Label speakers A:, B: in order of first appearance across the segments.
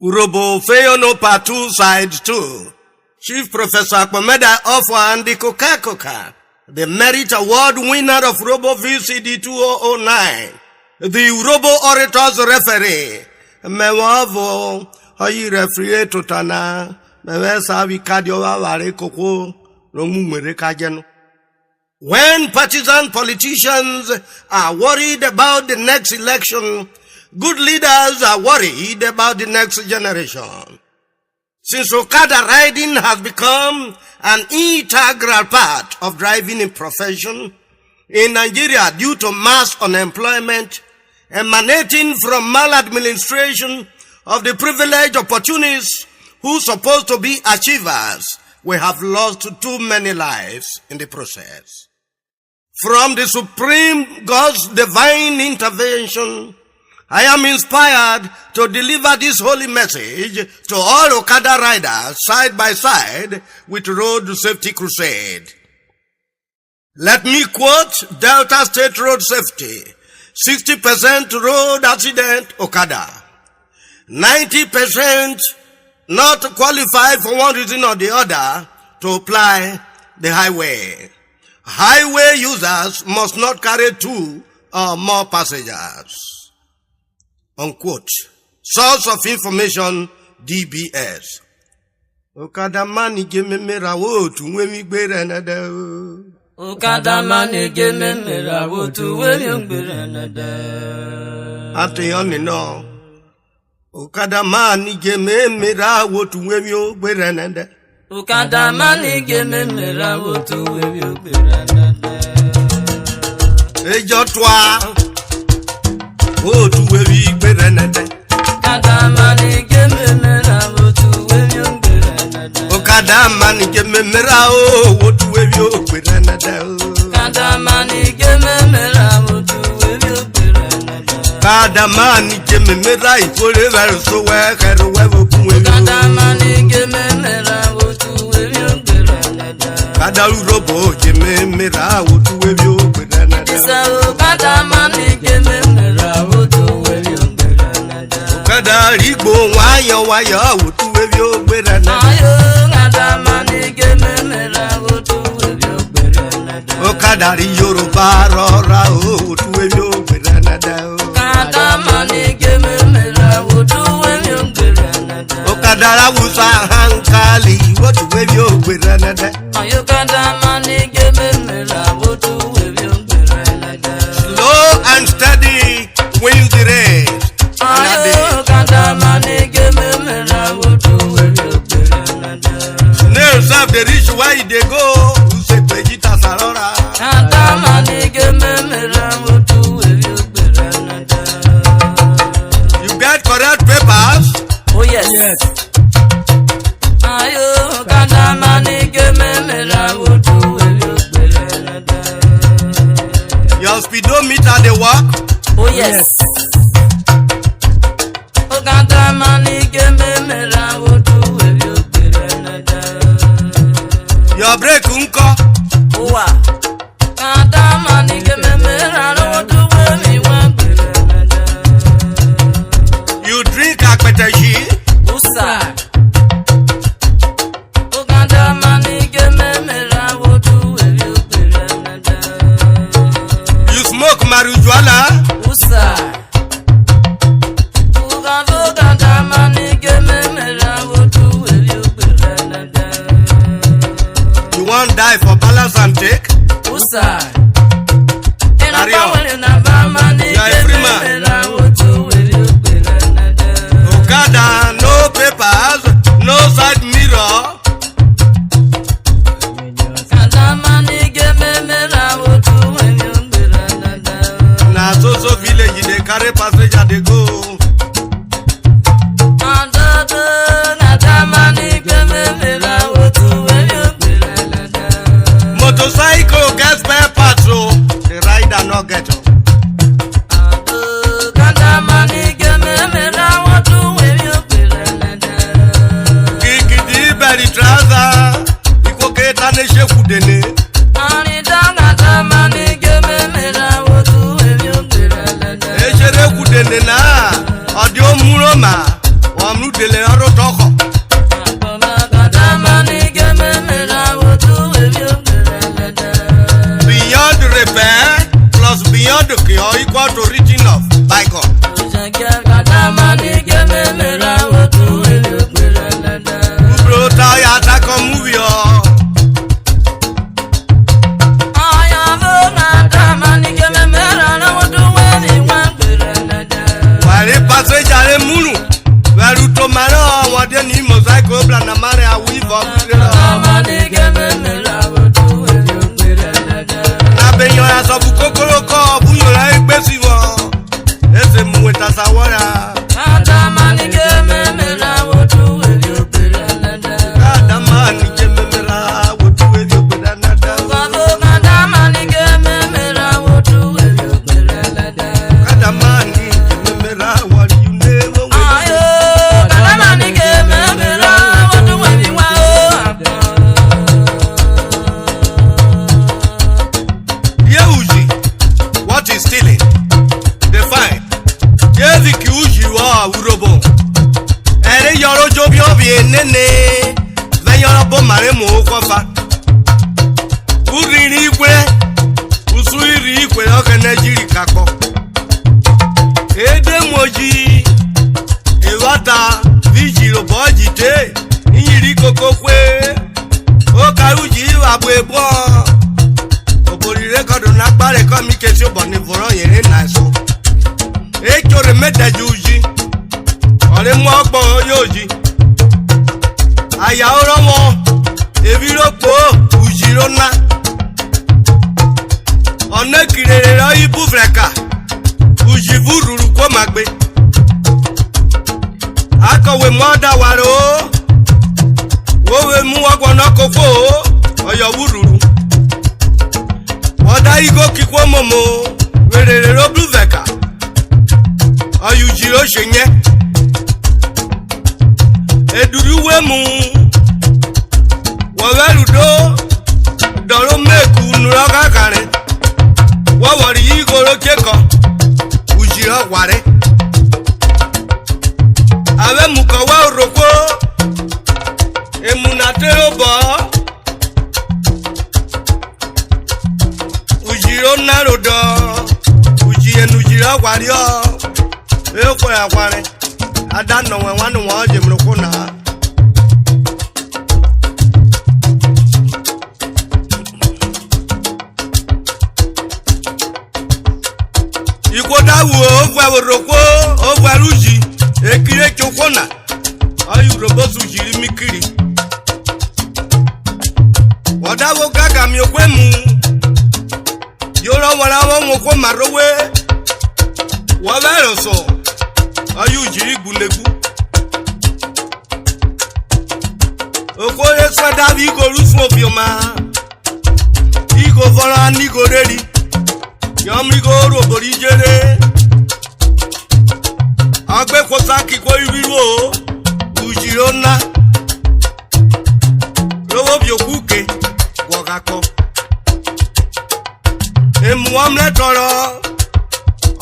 A: Urhobo Feyono Part 2 Side 2. Chief Professor Okada Ofua and the Coca-Cola, the Merit Award winner of Urhobo VCD 2009, the Urhobo Orators Referee, Mewavo, Hoyi Referee Totana, Mewesa Vikadiowa Ware Koko, Romumere Kajeno. When partisan politicians are worried about the next election, good leaders are worried about the next generation. Since Okada riding has become an integral part of driving a profession in Nigeria due to mass unemployment emanating from maladministration of the privileged opportunists who supposed to be achievers, we have lost too many lives in the process. From the Supreme God's divine intervention, I am inspired to deliver this holy message to all Okada riders side by side with Road Safety Crusade. Let me quote Delta State Road Safety. 60% road accident Okada. 90% not qualified for one reason or the other to apply the highway. Highway users must not carry 2 or more passengers. Unquote. Source of information, DBS. Okada mani geme merawo tu wemi gbere nede.
B: Okada mani geme merawo tu wemi gbere nede.
A: Ateyoni no. Okada mani geme merawo tu wemi gbere nede.
B: Okada mani geme merawo tu wemi gbere nede.
A: Ejo twa. Oh, to where we better than that.
B: Okada mani geme merawo tu wemi gbere nede.
A: Okada mani geme merawo tu wemi gbere nede.
B: Okada mani geme merawo tu wemi gbere nede.
A: Okada mani geme merawo ikore verso we kero we buwe.
B: Okada mani geme merawo tu wemi gbere nede.
A: Okada Urhobo geme merawo tu wemi gbere nede.
B: Okada mani geme merawo tu wemi gbere nede.
A: Okada rigbo wayo tu wemi gbere nede.
B: Okada mani geme merawo tu wemi gbere nede.
A: Okada ri Yoruba rora tu wemi gbere nede.
B: Okada mani geme merawo tu wemi gbere nede.
A: Okada Hausa hankali tu wemi gbere nede.
B: Okada mani geme merawo tu wemi gbere nede.
A: Slow and steady wins the race.
B: Okada mani geme merawo tu wemi gbere nede.
A: Snails serve the rich why they go. Who say Pejita Sarora?
B: Okada mani geme merawo tu wemi gbere nede.
A: You get correct papers?
B: Oh yes. Okada mani geme merawo tu wemi gbere nede.
A: Your speedometer they work?
B: Oh yes. Okada mani geme merawo tu wemi gbere nede.
A: Your brake unko?
B: Owa. Okada mani geme merawo tu wemi gbere nede.
A: You drink akpeteshi?
B: Usa. Okada mani geme merawo tu wemi gbere nede.
A: You smoke marijuana?
B: Usa. Okada mani geme merawo tu wemi gbere nede.
A: You won't die for balance and take?
B: Usa.
A: Carry on.
B: You are
A: a free man. Okada udele ọrụ tọkọ. Beyond repair plus beyond cure equal to reaching of by God. Ubro taya atako movie o. Wale passenger le mulu. Veru to maro wade ni mosaic obla na mare a weave. Benyo ya so bu kokoro ko bu yo la egbe si wo ese mu weta sawara adamani ke memela wotu we yo beranada adamani ke memela wotu we yo beranada adamani ke memela wotu we yo beranada adamani ke memela what you never ayo adamani ke memela wotu we wa what is stealing? Define. Yevi ki uji wa Urhobo. Ere yoro jobi obi enene. Ve yoro bo mare mo kofa. Uriri ikwe. Usu iri ikwe oke nejiri kako. Ede moji. Ewata. Vijiro boji te. Inyiri koko kwe. Oka uji wa bwebo. Record na pare come kesi oboni voro yere na so e chore meta juji ore mo ogbo yoji aya oro mo eviro po ujiro na ona kirere ro ibu freka ujivu ruru ko magbe akowe mo da waro wowe mu ogbo na kofo oyo wururu Oda igo kikwo momo werere ro blue veka Oyujiro shenye Eduru wemu Wawerudo Doro meku nuroga kare Wawari igo ro keko Ujiro ware Awe mukawa uroko Emunatero bo Ujiro narodo Uji enujira wario Eko ya kware Adano we wanu waje mrukuna Ikoda wo ogwa roko ogwa ruji ekire chokona ayu robosu jiri mikiri Wadawo gaga mi okwemu Yoro wala won ko marowe wa vero so ayu jiri gunegu okore sada bi go rusu obioma igo vora ni go reri yomri go robori jere agbe ko saki ko iriwo ujiro na rowo bi okuke wogako Emuamle toro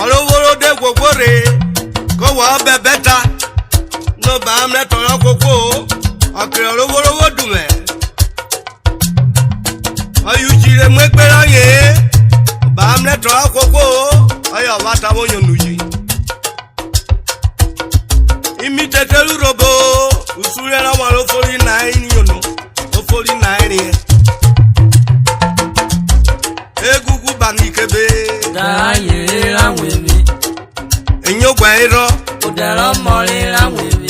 A: Oloworo de gogore Ko wa bebeta No ba amle toro koko Akere oloworo wodume Ayujire mwegbera ye Ba amle toro koko Ayo wata wonyo nuji Imitete Urhobo Usure na walo 49 yono 49 ye Egugu banikebe
B: Da yere la wewe
A: Enyogwa iro
B: Udara mori la wewe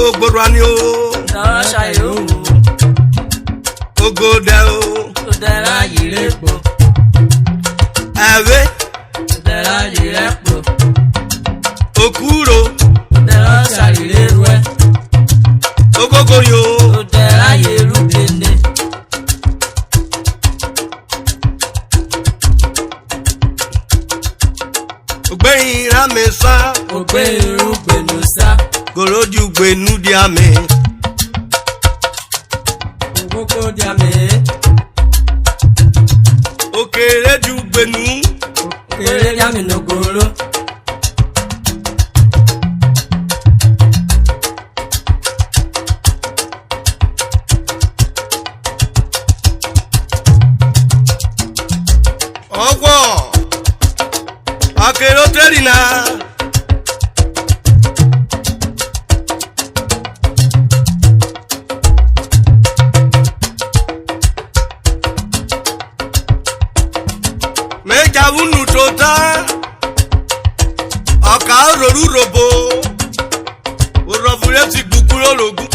A: Ogboro ani o
B: Da shayo
A: Ogode o
B: Udara yere po
A: Ave
B: Udara yere po
A: Okuro
B: Udara shayire rwe
A: Ogogo yo
B: Udara yeru kende
A: Ogbeyin ramesa
B: Ogberu gbenusa
A: Goroju gbenu di ame
B: Ogoko diame
A: Okereju gbenu
B: Okere diame nogoro
A: okero terina meja unu tota ọka ororu robo orobure ti gbukuro logun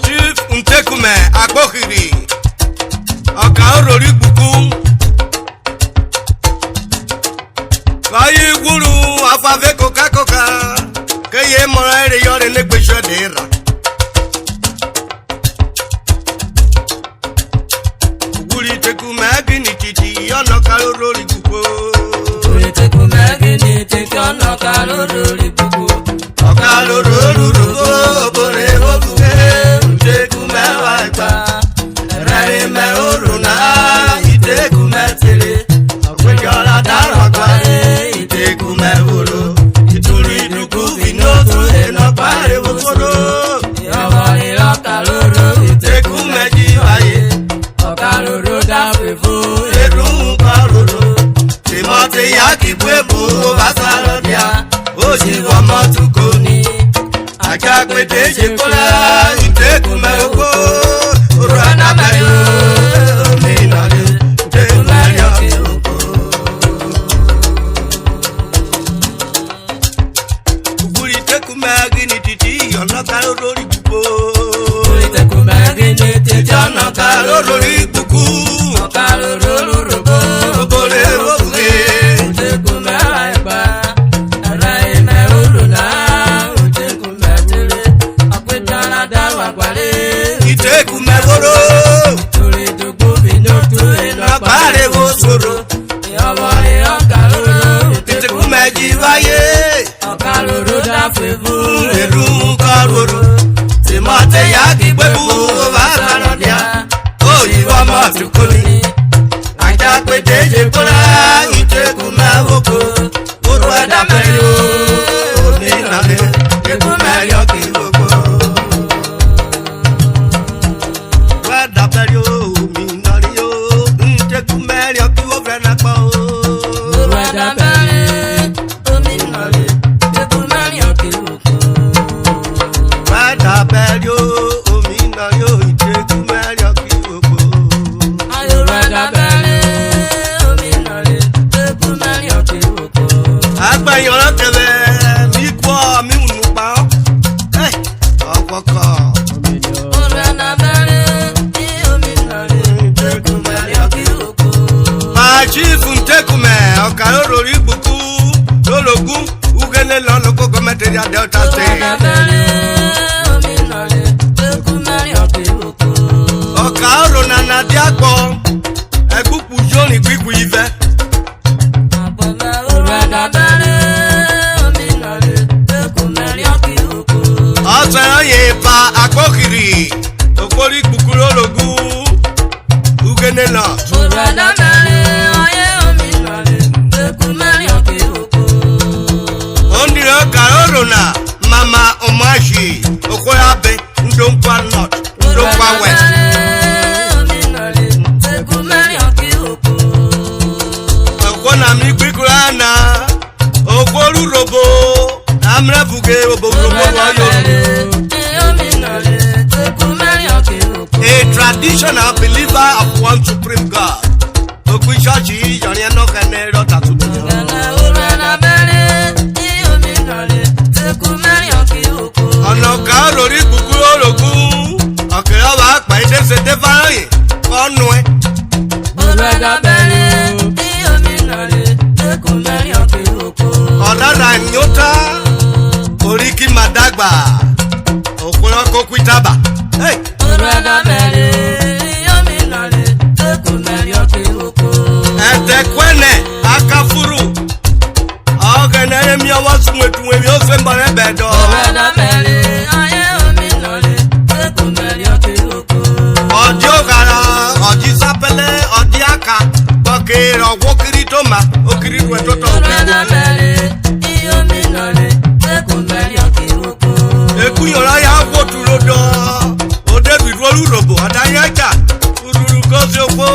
A: chief Ntekume Akpokiri ọka orori gbuku kayi gwuru afafe koka keye mọra ere yọrọ n'ekpechi ọdị ịra gwuri Ntekume gịnị titi ọnọ ka orori gbuku
B: Ntekume gịnị titi ọnọ ka orori gbuku
A: ọka orori rogo obere obuge Ntekume wa ịkpa rari me uru na Ntekume tiri ọkwejọra dara kwari Ntekume uru ituri duku vinotu enọpari woforo
B: Yọwọri ọkaloro
A: Ntekume jiwaye
B: ọkaloro dáfẹ́fó
A: eru kọroro tìmọ̀tì ya kìbú ebu basaro bịa ojiwọ mọtuko ni ajakpete jekola Ntekume oko uru anabari ominale Ntekume yọki oko ugwuri Ntekume gịnị titi ọnọka olori gbugbo
B: Ntekume gịnị titi
A: ọnọka olori gbugbu
B: ọkaloro rogo
A: obere obuge
B: Ntekume àìpá ara ìmẹ̀ òrò náà Ntekume tẹ̀lé ọ̀pẹ̀tàrà dáwà parí.
A: Ntekume woro
B: Torí dùgbò bínú tó iná
A: ọgbàre wo soro
B: ìyọ̀wọ̀ ìyọ̀kàlóró
A: Ntekume jiwaye
B: ọ̀kàlóró dáfẹ́ fún
A: eru kọroro tìmọ̀tì ya kìbú ebu basaro bịa ojiwọ mọtuko ni ajakpete jekola Ntekume oko uru anabari ominale Ntekume yọki oko Adabari ominale Ntekume yọki ofre nakpa
B: Òrò àdàbẹ̀rẹ̀ omi nàlẹ̀ Ntekume yọ̀kì òkú.
A: Adabari ominale Ntekume yọki oko
B: Òrò àdàbẹ̀rẹ̀ omi nàlẹ̀ Ntekume yọ̀kì òkú.
A: agbẹ̀yìnrán kẹlẹ̀ mi kọ́ mi ùnú pa ọ́ ọ̀pọ̀kọ̀
B: Òrò àdàbẹ̀rẹ̀ omi nàlẹ̀ Ntekume yọ̀kì òkú.
A: máa chief Ntekume ọ̀kà orori gbuku lọ́lọ́gún ugele lọ́lọ́kọ́ gọ́mẹ̀tẹ̀rì Delta
B: Òrò
A: State
B: àdàbẹ̀rẹ̀ omi nàlẹ̀ Ntekume yọ̀kì òkú.
A: ọ̀kà ọ̀rọ̀ nana díàgbọ́ ẹ̀gbùkù jóni gbígbù ifẹ̀
B: Òrò àdàbẹ̀rẹ̀ omi nàlẹ̀ Ntekume yọ̀kì òkú.
A: ọ̀sẹ̀ ọ̀yẹ̀ pa Akpokiri òkórí gbuku lọ́lọ́gún ugele lọ.
B: Òrò àdàbẹ̀rẹ̀ ọyẹ́ omi nàlẹ̀ Ntekume yọ̀kì òkú.
A: ondiri ọ̀kà ọ̀rọ̀ na mama ọmọashi okoyabe ndonkwa north ndonkwa west ọkwọna m ikpikuru ana okworu robo amrebuge obogbogbo wayo a traditional believer of one supreme God okwishachi yọrin ẹnọkẹ n'ẹrọ tatutu ọ̀nà ọ̀kà orori gbùgbù orogún ọ̀kẹ́rẹ́ ọba àpà ìdẹ́sẹ̀ dẹ́fàáyìn kọ́nù ẹ̀ ọ̀dàdà nyóta oríkì màdàgbà òkúrọ̀ kókú ìtàbà. ẹ̀tẹ̀kwẹ́nẹ̀ akafuru ọ̀gẹ̀nẹ̀ mi ọwọ́ sùn ètùwẹ̀ mi ó fẹ́ mbọ̀rẹ́ bẹ̀ dọ̀. ọ̀dí òkàrà ọ̀dí sápẹ́lẹ́ ọ̀dí àkà bọ̀kẹ́rẹ̀ ọ̀wọ́ kiri tó ma ó kiri rẹ̀ tó tọ̀ ekú yọ̀rọ̀ ya wò dúró dọ̀ ó débi rólú rògbò ọ̀dáyẹ́jà ururu kó sí opó.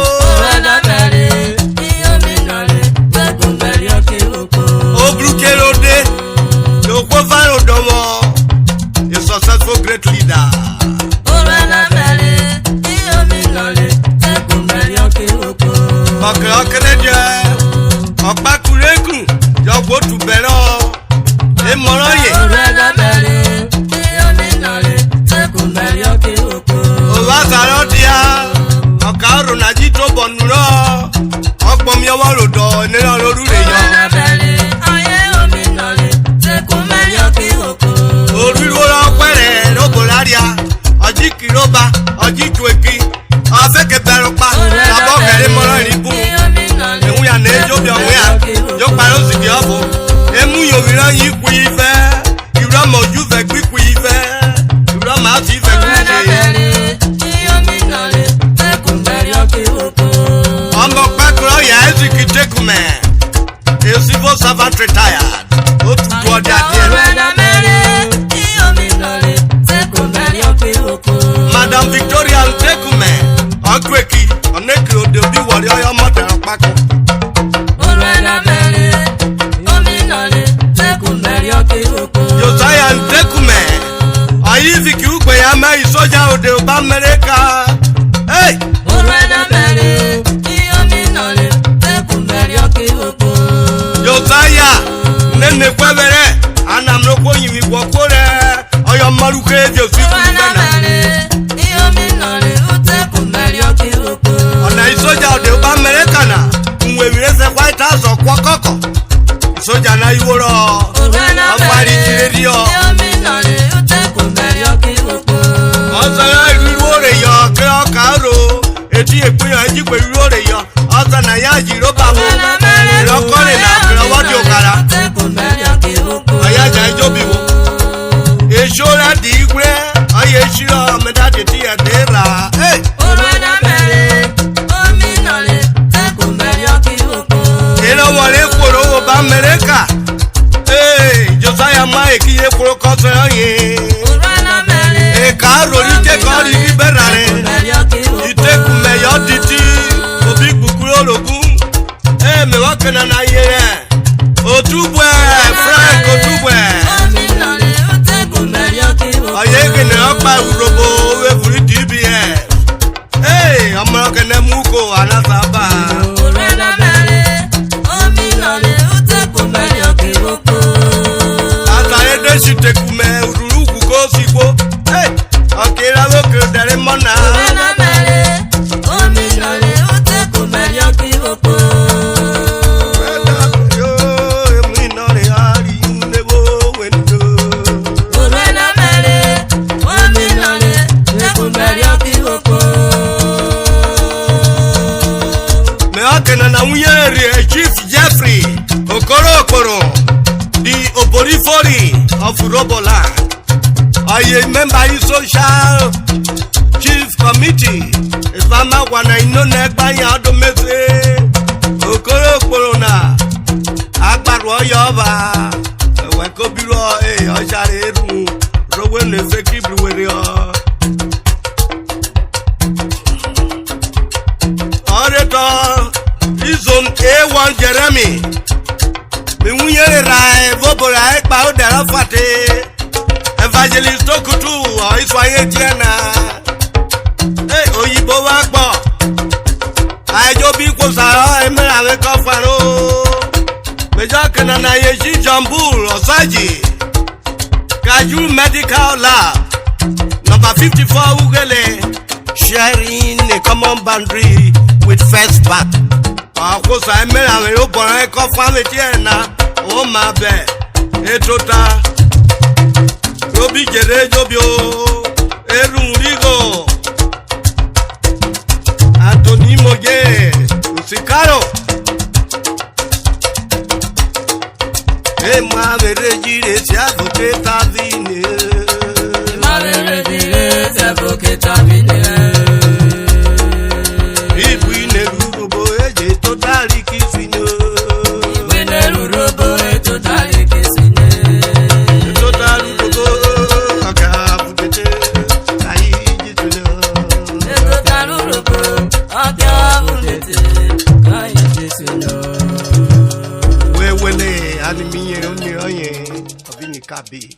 A: Bero. Emoroye. Ovasarotia. Okaro na jito bonuro. Okpomi owo rodo ni lorure yo. Oriro pere robolaria. Oji kiroba, oji tweki. Afeke beropa. Abo kere moro ribu. Ewu ya na ejo bi onwe ya. Yo paro si bi obo. Emu yo wiran yi ku ife. Ira mo ju fe gbiku ife. Ira ma ti fe ku je. Omo pekro ya eziki tekume. A civil servant retired. O tu do dia Madam Victoria Tekume. Okweki. Oneki odebi wori oyo mota pako. Josiah Tekume. Ayizi ki ukwe ya me isoja ode oba America. Hey! Josiah nene kwebere anamroko yimi gwokore oyo maruke Josi kubena. Ona isoja ode oba America na nwe wirese White House okwokoko. Isoja na iworo. Afari tiredio. Osana iwore yo ke okaro. Eti epeyan ajigbe iwore yo. Osana ya jiroba wo. Irokore na akrawodi okara. Aya ja ijobi wo. Eshora di igwe. Aye shiro medade ti edera. Hey! Eno wale kworo wo ba America. Hey, Josiah Mae ki ye kworo koso yin. Karo rite kori iberare. Itekume yo diti. Obi gbukuro logun. Me wakena na ye. Otubwe, Frank Otubwe. Ayege ne okpa Urhobo we furi DBS. Hey, amara kene muko anasaba. Ata ede shitekume ururugu kosikwo. Hey, akira woke dere mona. Chief Jeffrey Okoro, the Oborifori of Urhobo land. I remember his social chief committee. If I'm a one, I know never yard message. Okoro na Akbarwa Yova. When Kobiro, I shall hear Rowan effective brewery. Auditor. Izon A1 Jeremy. Mi wunyere rai vobora ekpa odara fate. Evangelist Okutu o iswaye tiena. Hey oyibo wa gbo. Ajo bi ko sara emera we ko faro. Mejo kana na yeji Jambul Osaji. Kaju Medical Lab. Number 54 Ugele. Sharing a common boundary with First Bank. Akosa emera we o boran e ko family tie na o ma be etota obi jere jobio erun rigo Anthony Moje Usikaro e ma vere jire si avocata vine ma vere jire si avocata vine Wewe ne ani miye onye oye obini kabi.